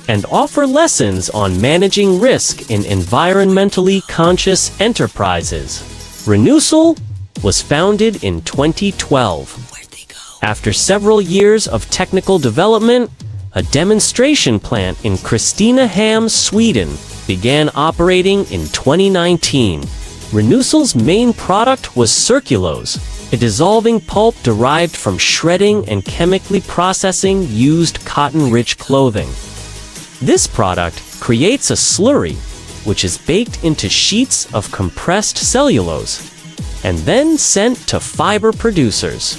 S1: and offer lessons on managing risk in environmentally conscious enterprises. Renewcell was founded in 2012. After several years of technical development, a demonstration plant in Kristinehamn, Sweden, began operating in 2019. Renewcell's main product was Circulose, a dissolving pulp derived from shredding and chemically processing used cotton-rich clothing. This product creates a slurry, which is baked into sheets of compressed cellulose, and then sent to fiber producers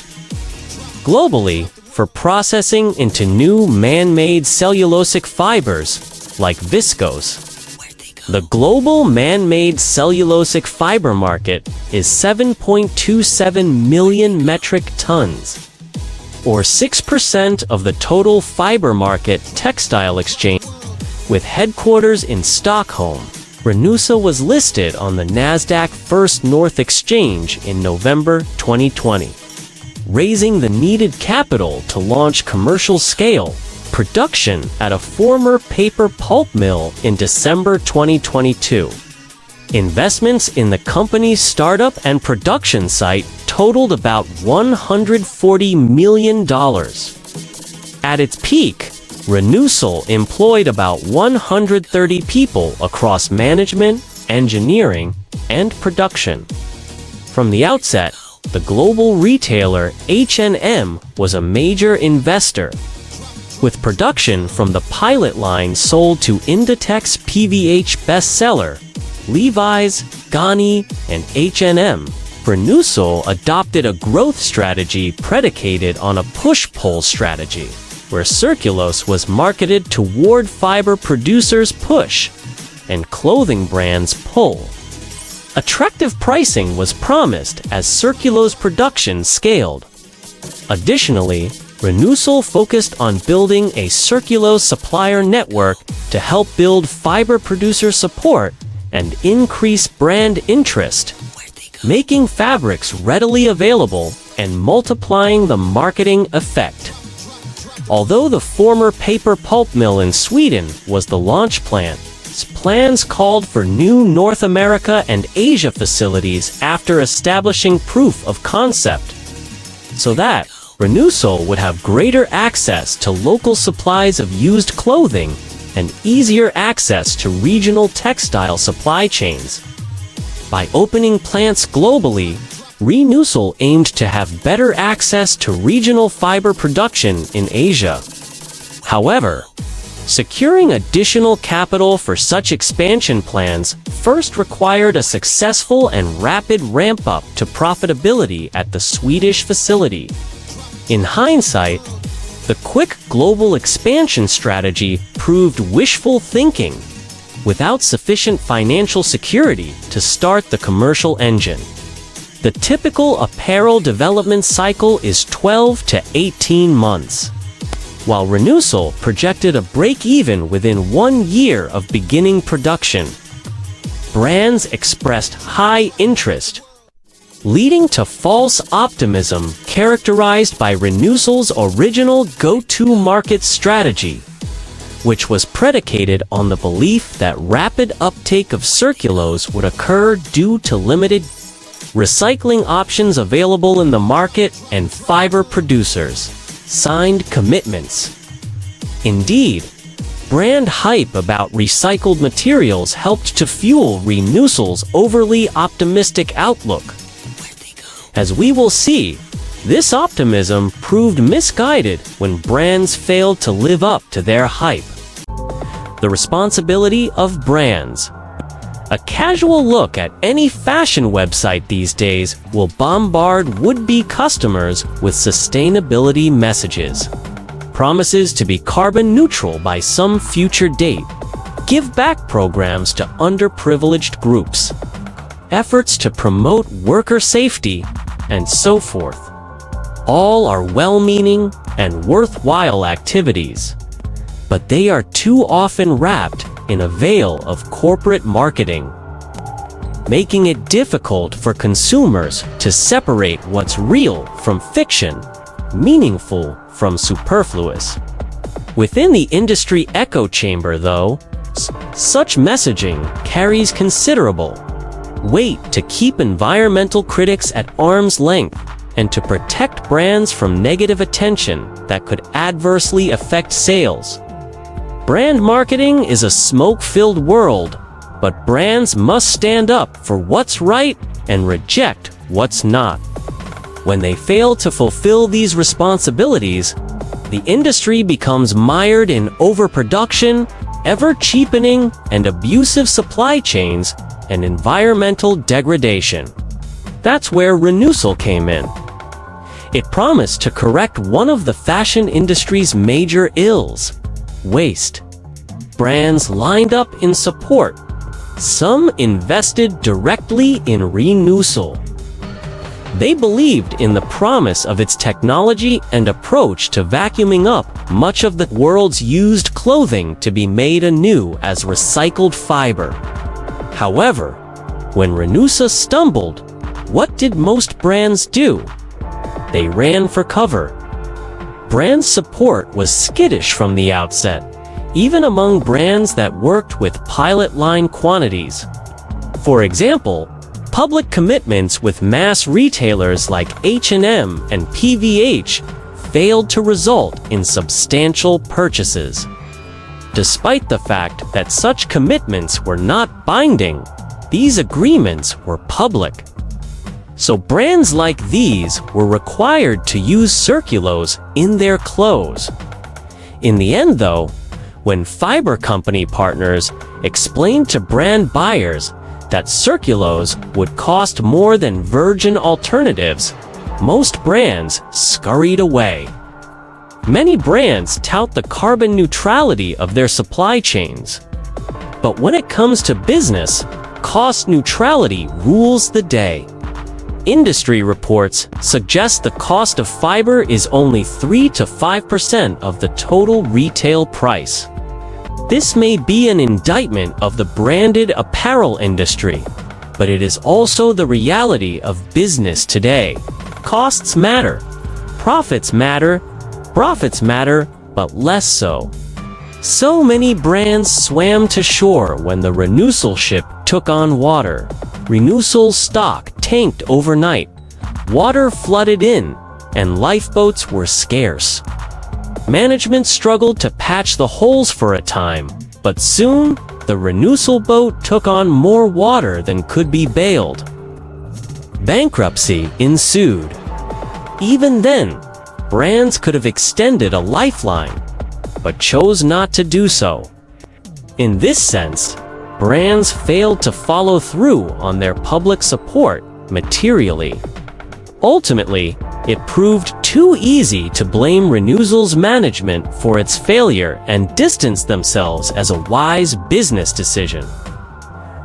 S1: globally for processing into new man-made cellulosic fibers like viscose. The global man-made cellulosic fiber market is 7.27 million metric tons, or 6% of the total fiber market. Textile Exchange, with headquarters in Stockholm, Renewcell was listed on the Nasdaq First North Exchange in November 2020, raising the needed capital to launch commercial-scale production at a former paper pulp mill in December 2022. Investments in the company's startup and production site totaled about $140 million. At its peak, Renewcell employed about 130 people across management, engineering, and production. From the outset, the global retailer H&M was a major investor, with production from the pilot line sold to Inditex PVH bestseller, Levi's, Ganni, and H&M. Renewcell adopted a growth strategy predicated on a push-pull strategy, where Circulose was marketed toward fiber producers' push and clothing brands' pull. Attractive pricing was promised as Circulose production scaled. Additionally, Renewcell focused on building a Circulose supplier network to help build fiber producer support and increase brand interest, making fabrics readily available and multiplying the marketing effect. Although the former paper pulp mill in Sweden was the launch plant, plans called for new North America and Asia facilities after establishing proof of concept, so that Renewcell would have greater access to local supplies of used clothing and easier access to regional textile supply chains. By opening plants globally, Renewcell aimed to have better access to regional fiber production in Asia. However, securing additional capital for such expansion plans first required a successful and rapid ramp-up to profitability at the Swedish facility. In hindsight, the quick global expansion strategy proved wishful thinking, without sufficient financial security to start the commercial engine. The typical apparel development cycle is 12 to 18 months, while Renewcell projected a break-even within 1 year of beginning production. Brands expressed high interest, leading to false optimism characterized by Renewcell's original go-to-market strategy, which was predicated on the belief that rapid uptake of Circulose would occur due to limited recycling options available in the market and fiber producers' signed commitments. Indeed, brand hype about recycled materials helped to fuel Renewcell's overly optimistic outlook. As we will see, this optimism proved misguided when brands failed to live up to their hype. The responsibility of brands. A casual look at any fashion website these days will bombard would-be customers with sustainability messages, promises to be carbon neutral by some future date, give-back programs to underprivileged groups, efforts to promote worker safety, and so forth. All are well-meaning and worthwhile activities, but they are too often wrapped in a veil of corporate marketing, making it difficult for consumers to separate what's real from fiction, meaningful from superfluous. Within the industry echo chamber, though, such messaging carries considerable weight to keep environmental critics at arm's length and to protect brands from negative attention that could adversely affect sales. Brand marketing is a smoke-filled world, but brands must stand up for what's right and reject what's not. When they fail to fulfill these responsibilities, the industry becomes mired in overproduction, ever-cheapening and abusive supply chains, and environmental degradation. That's where Renewcell came in. It promised to correct one of the fashion industry's major ills: waste. Brands lined up in support. Some invested directly in Renewcell. They believed in the promise of its technology and approach to vacuuming up much of the world's used clothing to be made anew as recycled fiber. However, when Renewcell stumbled, what did most brands do? They ran for cover. Brand support was skittish from the outset, even among brands that worked with pilot line quantities. For example, public commitments with mass retailers like H&M and PVH failed to result in substantial purchases. Despite the fact that such commitments were not binding, these agreements were public. So brands like these were required to use Circulose in their clothes. In the end, though, when fiber company partners explained to brand buyers that Circulose would cost more than virgin alternatives, most brands scurried away. Many brands tout the carbon neutrality of their supply chains. But when it comes to business, cost neutrality rules the day. Industry reports suggest the cost of fiber is only 3 to 5% of the total retail price. This may be an indictment of the branded apparel industry, but it is also the reality of business today. Costs matter. Profits matter, but less so. So many brands swam to shore when the Renewcell ship took on water. Renewcell's stock tanked overnight. Water flooded in, and lifeboats were scarce. Management struggled to patch the holes for a time, but soon the Renewcell boat took on more water than could be bailed. Bankruptcy ensued. Even then, brands could have extended a lifeline, but chose not to do so. In this sense, brands failed to follow through on their public support materially. Ultimately, it proved too easy to blame Renewcell's management for its failure and distance themselves as a wise business decision.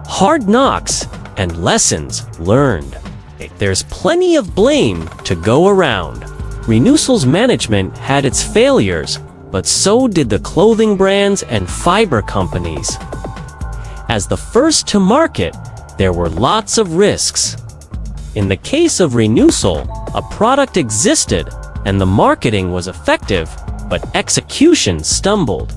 S1: Hard knocks and lessons learned. There's plenty of blame to go around. Renewcell's management had its failures, but so did the clothing brands and fiber companies. As the first to market, there were lots of risks. In the case of Renewcell, a product existed and the marketing was effective, but execution stumbled.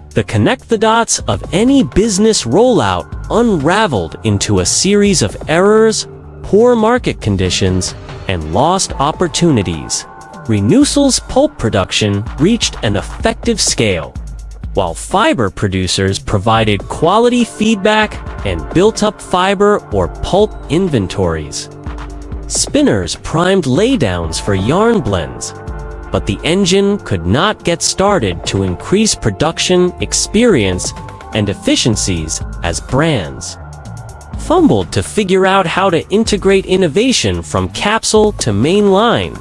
S1: The connect the dots of any business rollout unraveled into a series of errors, poor market conditions, and lost opportunities. Renewcell's pulp production reached an effective scale, while fiber producers provided quality feedback and built up fiber or pulp inventories. Spinners primed laydowns for yarn blends, but the engine could not get started to increase production, experience, and efficiencies as brands fumbled to figure out how to integrate innovation from capsule to main line.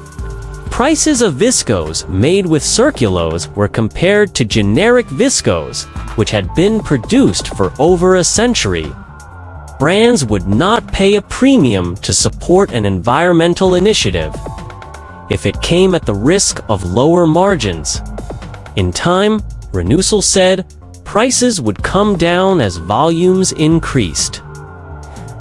S1: Prices of viscose made with Circulose were compared to generic viscose, which had been produced for over a century. Brands would not pay a premium to support an environmental initiative if it came at the risk of lower margins. In time, Renewcell said, prices would come down as volumes increased.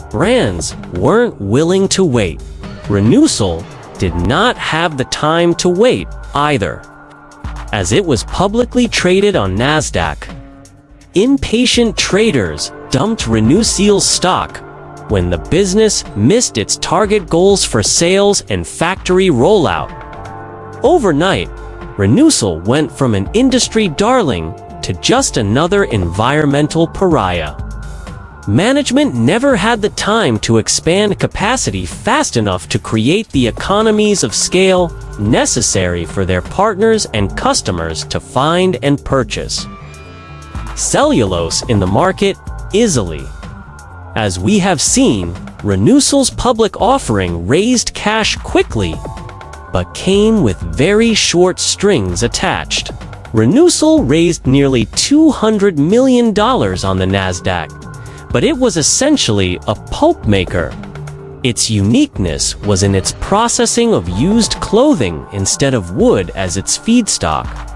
S1: Brands weren't willing to wait. Renewcell did not have the time to wait either, as it was publicly traded on Nasdaq. Impatient traders dumped Renewcell's stock when the business missed its target goals for sales and factory rollout. Overnight, Renewcell went from an industry darling to just another environmental pariah. Management never had the time to expand capacity fast enough to create the economies of scale necessary for their partners and customers to find and purchase cellulose in the market easily. As we have seen, Renewcell's public offering raised cash quickly, but came with very short strings attached. Renewcell raised nearly $200 million on the Nasdaq, but it was essentially a pulp maker. Its uniqueness was in its processing of used clothing instead of wood as its feedstock.